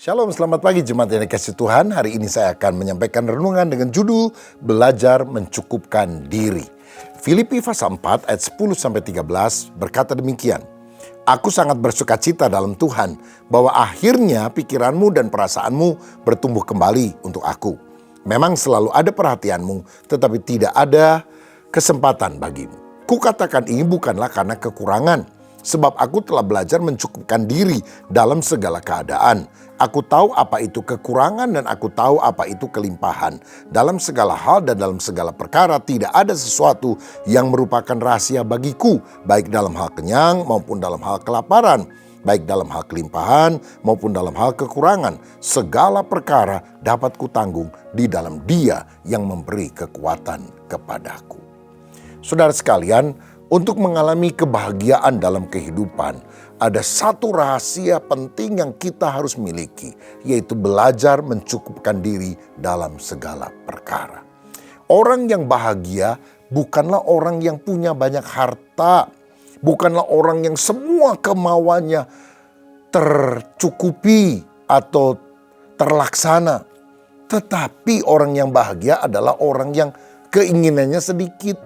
Shalom, selamat pagi jemaat yang dikasihi Tuhan. Hari ini saya akan menyampaikan renungan dengan judul Belajar Mencukupkan Diri. Filipi pasal 4 ayat 10-13 berkata demikian. Aku sangat bersukacita dalam Tuhan bahwa akhirnya pikiranmu dan perasaanmu bertumbuh kembali untuk aku. Memang selalu ada perhatianmu, tetapi tidak ada kesempatan bagimu. Kukatakan ini bukanlah karena kekurangan, sebab aku telah belajar mencukupkan diri dalam segala keadaan. Aku tahu apa itu kekurangan dan aku tahu apa itu kelimpahan. Dalam segala hal dan dalam segala perkara tidak ada sesuatu yang merupakan rahasia bagiku, baik dalam hal kenyang maupun dalam hal kelaparan, baik dalam hal kelimpahan maupun dalam hal kekurangan. Segala perkara dapat kutanggung di dalam Dia yang memberi kekuatan kepadaku. Saudara sekalian, untuk mengalami kebahagiaan dalam kehidupan, ada satu rahasia penting yang kita harus miliki, yaitu belajar mencukupkan diri dalam segala perkara. Orang yang bahagia bukanlah orang yang punya banyak harta, bukanlah orang yang semua kemauannya tercukupi atau terlaksana. Tetapi orang yang bahagia adalah orang yang keinginannya sedikit,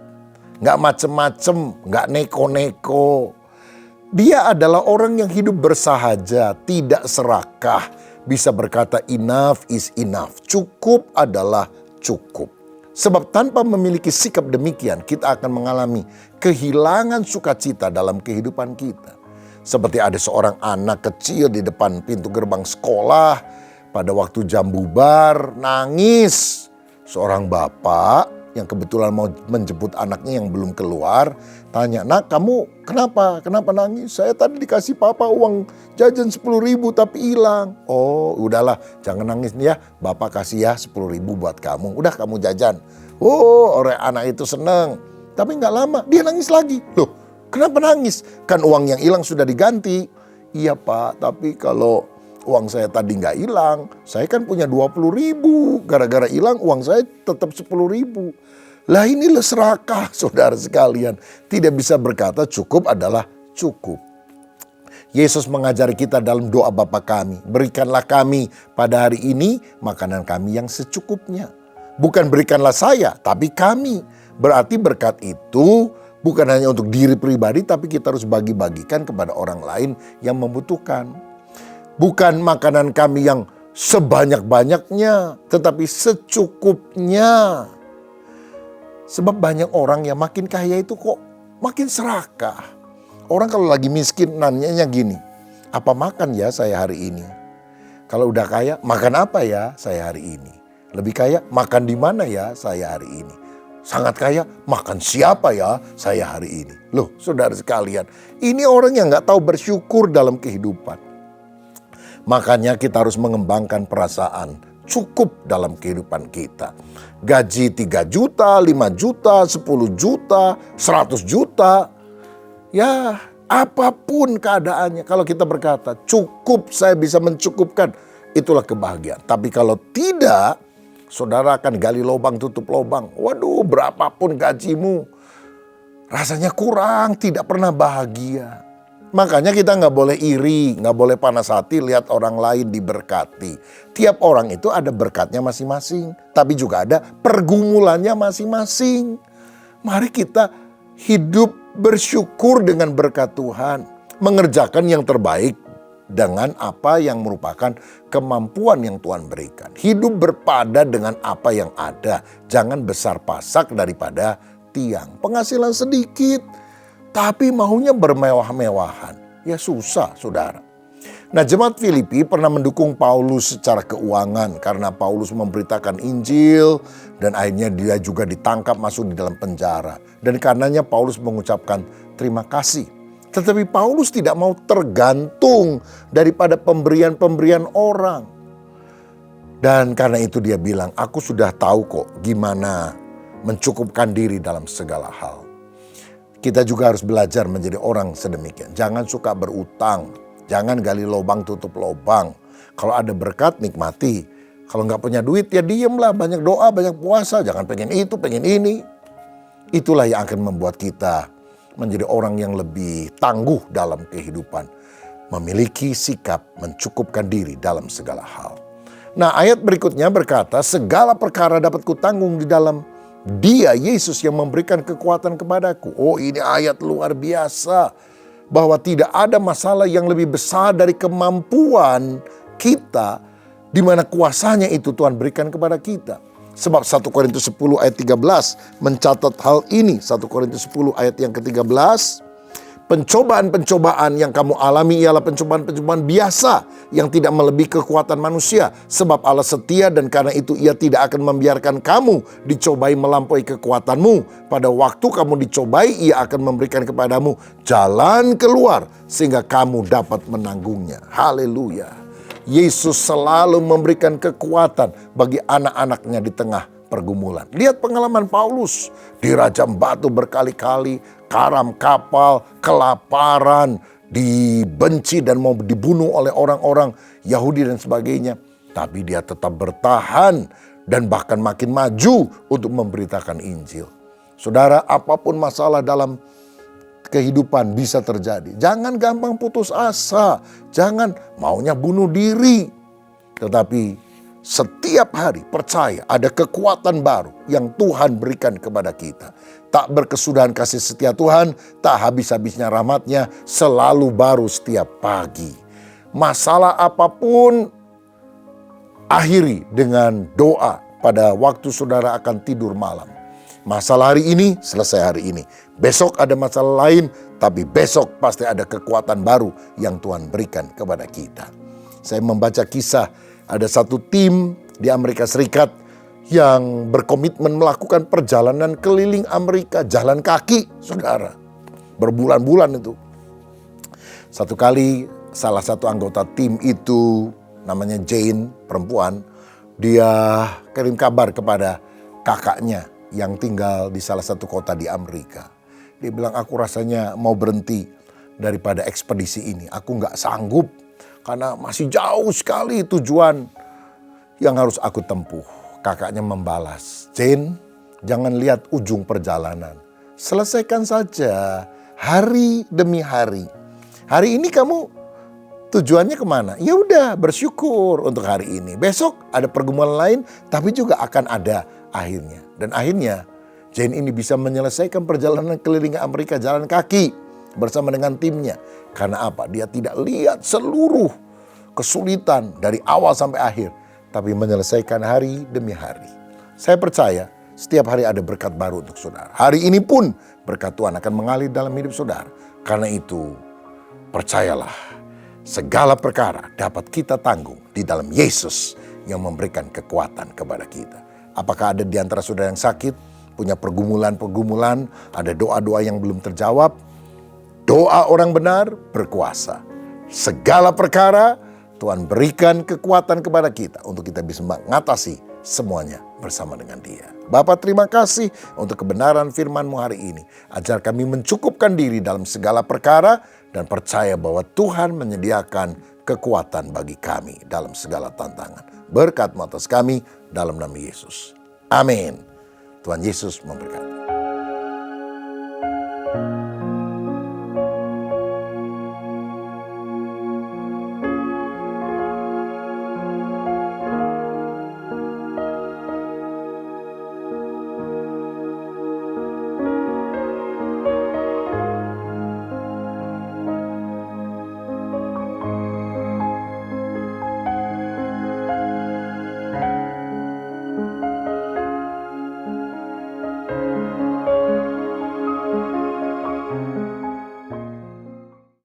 gak macem-macem, gak neko-neko. Dia adalah orang yang hidup bersahaja, tidak serakah. Bisa berkata enough is enough. Cukup adalah cukup. Sebab tanpa memiliki sikap demikian, kita akan mengalami kehilangan sukacita dalam kehidupan kita. Seperti ada seorang anak kecil di depan pintu gerbang sekolah. Pada waktu jam bubar, nangis. Seorang bapak yang kebetulan mau menjemput anaknya yang belum keluar, tanya, "Nak, kamu kenapa? Kenapa nangis?" "Saya tadi dikasih papa uang jajan 10.000 tapi hilang." "Oh, udahlah, jangan nangis nih ya. Bapak kasih ya 10.000 buat kamu. Udah kamu jajan." Oh, orang anak itu senang. Tapi gak lama dia nangis lagi. "Loh, kenapa nangis? Kan uang yang hilang sudah diganti." "Iya Pak, tapi kalau uang saya tadi gak hilang, saya kan punya 20.000. Gara-gara hilang uang saya tetap 10.000. Lah inilah serakah, saudara sekalian. Tidak bisa berkata cukup adalah cukup. Yesus mengajari kita dalam doa Bapa kami. Berikanlah kami pada hari ini makanan kami yang secukupnya. Bukan berikanlah saya, tapi kami. Berarti berkat itu bukan hanya untuk diri pribadi, tapi kita harus bagi-bagikan kepada orang lain yang membutuhkan. Bukan makanan kami yang sebanyak-banyaknya, tetapi secukupnya. Sebab banyak orang yang makin kaya itu kok makin serakah. Orang kalau lagi miskin nanyanya gini, "Apa makan ya saya hari ini?" Kalau udah kaya, "Makan apa ya saya hari ini?" Lebih kaya, "Makan di mana ya saya hari ini?" Sangat kaya, "Makan siapa ya saya hari ini?" Loh, saudara sekalian, ini orang yang gak tahu bersyukur dalam kehidupan. Makanya kita harus mengembangkan perasaan cukup dalam kehidupan kita. Gaji 3 juta, 5 juta, 10 juta, 100 juta. Ya, apapun keadaannya. Kalau kita berkata, cukup, saya bisa mencukupkan. Itulah kebahagiaan. Tapi kalau tidak, saudara akan gali lubang, tutup lubang. Waduh, berapapun gajimu, rasanya kurang, tidak pernah bahagia. Makanya kita gak boleh iri, gak boleh panas hati lihat orang lain diberkati. Tiap orang itu ada berkatnya masing-masing, tapi juga ada pergumulannya masing-masing. Mari kita hidup bersyukur dengan berkat Tuhan. Mengerjakan yang terbaik dengan apa yang merupakan kemampuan yang Tuhan berikan. Hidup berpada dengan apa yang ada. Jangan besar pasak daripada tiang. Penghasilan sedikit, tapi maunya bermewah-mewahan. Ya susah, saudara. Nah, jemaat Filipi pernah mendukung Paulus secara keuangan karena Paulus memberitakan Injil dan akhirnya dia juga ditangkap masuk di dalam penjara. Dan karenanya Paulus mengucapkan terima kasih. Tetapi Paulus tidak mau tergantung daripada pemberian-pemberian orang. Dan karena itu dia bilang, "Aku sudah tahu kok gimana mencukupkan diri dalam segala hal." Kita juga harus belajar menjadi orang sedemikian. Jangan suka berutang. Jangan gali lubang, tutup lubang. Kalau ada berkat, nikmati. Kalau nggak punya duit, ya diemlah. Banyak doa, banyak puasa. Jangan pengen itu, pengen ini. Itulah yang akan membuat kita menjadi orang yang lebih tangguh dalam kehidupan. memiliki sikap mencukupkan diri dalam segala hal. Nah, ayat berikutnya berkata, segala perkara dapat kutanggung di dalam Dia, Yesus, yang memberikan kekuatan kepadaku. Oh, ini ayat luar biasa. Bahwa tidak ada masalah yang lebih besar dari kemampuan kita, di mana kuasanya itu Tuhan berikan kepada kita. Sebab 1 Korintus 10 ayat 13 mencatat hal ini. 1 Korintus 10 ayat yang ke-13. Pencobaan-pencobaan yang kamu alami ialah pencobaan-pencobaan biasa yang tidak melebihi kekuatan manusia. Sebab Allah setia dan karena itu Ia tidak akan membiarkan kamu dicobai melampaui kekuatanmu. Pada waktu kamu dicobai, Ia akan memberikan kepadamu jalan keluar sehingga kamu dapat menanggungnya. Haleluya. Yesus selalu memberikan kekuatan bagi anak-anaknya di tengah pergumulan. Lihat pengalaman Paulus, dirajam batu berkali-kali, karam kapal, kelaparan, dibenci dan mau dibunuh oleh orang-orang Yahudi dan sebagainya. Tapi dia tetap bertahan dan bahkan makin maju untuk memberitakan Injil. Saudara, apapun masalah dalam kehidupan bisa terjadi. Jangan gampang putus asa, jangan maunya bunuh diri. Tetapi setiap hari percaya ada kekuatan baru yang Tuhan berikan kepada kita. Tak berkesudahan kasih setia Tuhan, tak habis-habisnya rahmat-Nya, selalu baru setiap pagi. Masalah apapun, akhiri dengan doa pada waktu saudara akan tidur malam. Masalah hari ini, selesai hari ini. Besok ada masalah lain, tapi besok pasti ada kekuatan baru yang Tuhan berikan kepada kita. Saya membaca kisah, ada satu tim di Amerika Serikat yang berkomitmen melakukan perjalanan keliling Amerika, jalan kaki, saudara. Berbulan-bulan itu. Satu kali salah satu anggota tim itu, namanya Jane, perempuan, dia kirim kabar kepada kakaknya yang tinggal di salah satu kota di Amerika. Dia bilang, aku rasanya mau berhenti daripada ekspedisi ini. Aku gak sanggup karena masih jauh sekali tujuan yang harus aku tempuh. Kakaknya membalas, Jane, jangan lihat ujung perjalanan. Selesaikan saja hari demi hari. Hari ini kamu tujuannya kemana? Ya udah, bersyukur untuk hari ini. Besok ada pergumulan lain, tapi juga akan ada akhirnya. Dan akhirnya Jane ini bisa menyelesaikan perjalanan keliling Amerika jalan kaki bersama dengan timnya. Karena apa? Dia tidak lihat seluruh kesulitan dari awal sampai akhir, tapi menyelesaikan hari demi hari. Saya percaya setiap hari ada berkat baru untuk saudara. Hari ini pun berkat Tuhan akan mengalir dalam hidup saudara. Karena itu percayalah, segala perkara dapat kita tanggung di dalam Yesus yang memberikan kekuatan kepada kita. Apakah ada di antara saudara yang sakit, punya pergumulan-pergumulan, ada doa-doa yang belum terjawab? Doa orang benar berkuasa. Segala perkara Tuhan berikan kekuatan kepada kita untuk kita bisa mengatasi semuanya bersama dengan Dia. Bapa, terima kasih untuk kebenaran firman-Mu hari ini. Ajar kami mencukupkan diri dalam segala perkara dan percaya bahwa Tuhan menyediakan kekuatan bagi kami dalam segala tantangan. Berkat-Mu atas kami dalam nama Yesus. Amin. Tuhan Yesus memberkati.